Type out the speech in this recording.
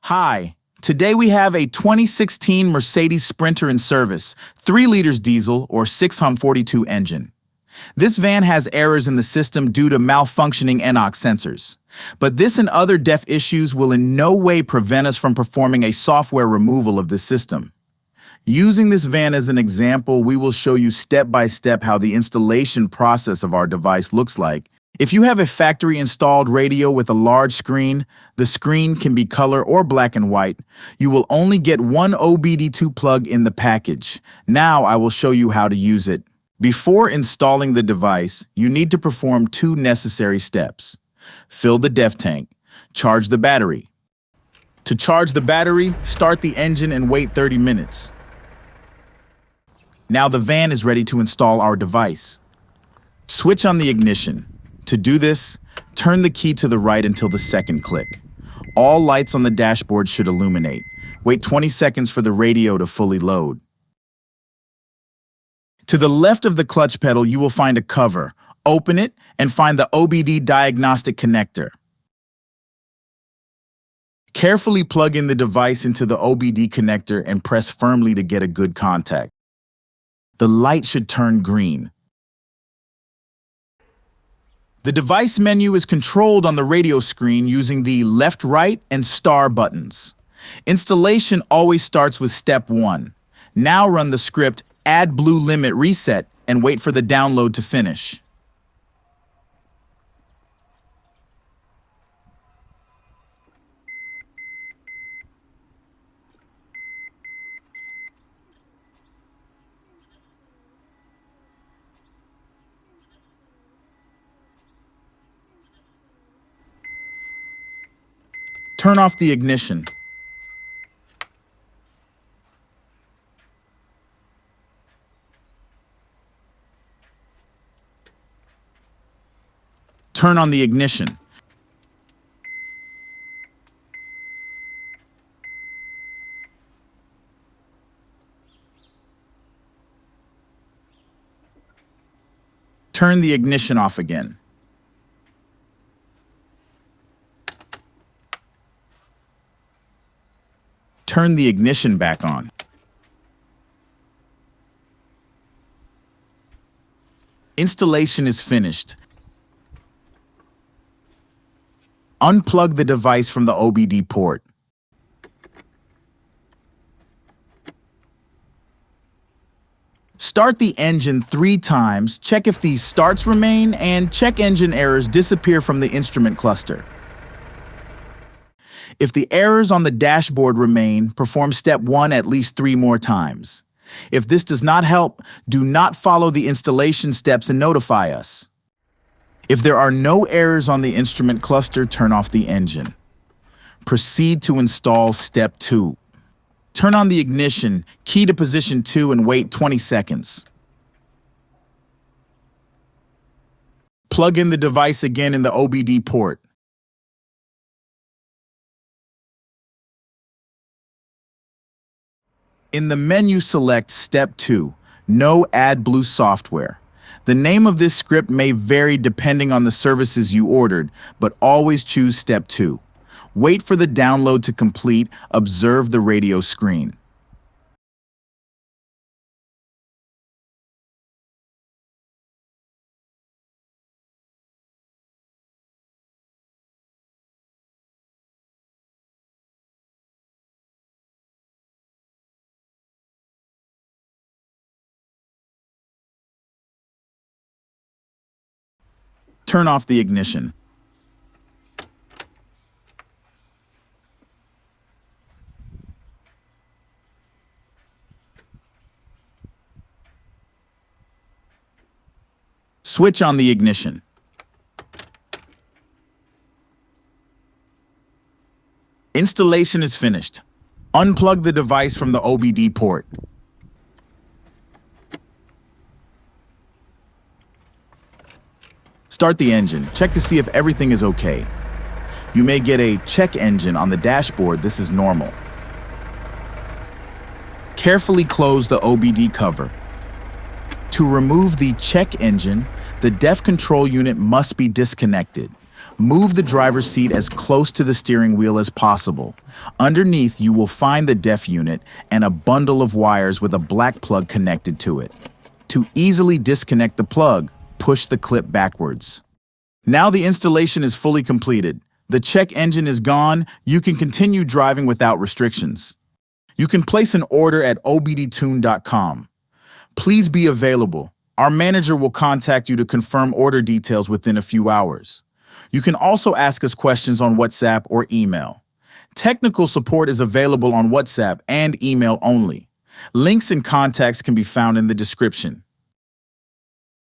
Hi, today we have a 2016 Mercedes Sprinter in service, 3 liters diesel or 642 engine. This van has errors in the system due to malfunctioning NOx sensors. But this and other DEF issues will in no way prevent us from performing a software removal of the system. Using this van as an example, we will show you step by step how the installation process of our device looks like. If you have a factory installed radio with a large screen, the screen can be color or black and white. You will only get one OBD2 plug in the package. Now I will show you how to use it. Before installing the device, you need to perform 2 necessary steps. Fill the DEF tank. Charge the battery. To charge the battery, start the engine and wait 30 minutes. Now the van is ready to install our device. Switch on the ignition. To do this, turn the key to the right until the second click. All lights on the dashboard should illuminate. Wait 20 seconds for the radio to fully load. To the left of the clutch pedal, you will find a cover. Open it and find the OBD diagnostic connector. Carefully plug in the device into the OBD connector and press firmly to get a good contact. The light should turn green. The device menu is controlled on the radio screen using the left, right, and star buttons. Installation always starts with step 1. Now run the script AdBlue limit reset and wait for the download to finish. Turn off the ignition. Turn on the ignition. Turn the ignition off again. Turn the ignition back on. Installation is finished. Unplug the device from the OBD port. Start the engine 3 times, check if these starts remain, and check engine errors disappear from the instrument cluster. If the errors on the dashboard remain, perform step 1 at least 3 more times. If this does not help, do not follow the installation steps and notify us. If there are no errors on the instrument cluster, turn off the engine. Proceed to install step 2. Turn on the ignition, key to position 2 and wait 20 seconds. Plug in the device again in the OBD port. In the menu, select Step 2, No AdBlue Software. The name of this script may vary depending on the services you ordered, but always choose Step 2. Wait for the download to complete. Observe the radio screen. Turn off the ignition. Switch on the ignition. Installation is finished. Unplug the device from the OBD port. Start the engine. Check to see if everything is okay. You may get a check engine on the dashboard. This is normal. Carefully close the OBD cover. To remove the check engine, the DEF control unit must be disconnected. Move the driver's seat as close to the steering wheel as possible. Underneath, you will find the DEF unit and a bundle of wires with a black plug connected to it. To easily disconnect the plug, push the clip backwards. Now the installation is fully completed. The check engine is gone. You can continue driving without restrictions. You can place an order at OBDTune.com. Please be available. Our manager will contact you to confirm order details within a few hours. You can also ask us questions on WhatsApp or email. Technical support is available on WhatsApp and email only. Links and contacts can be found in the description.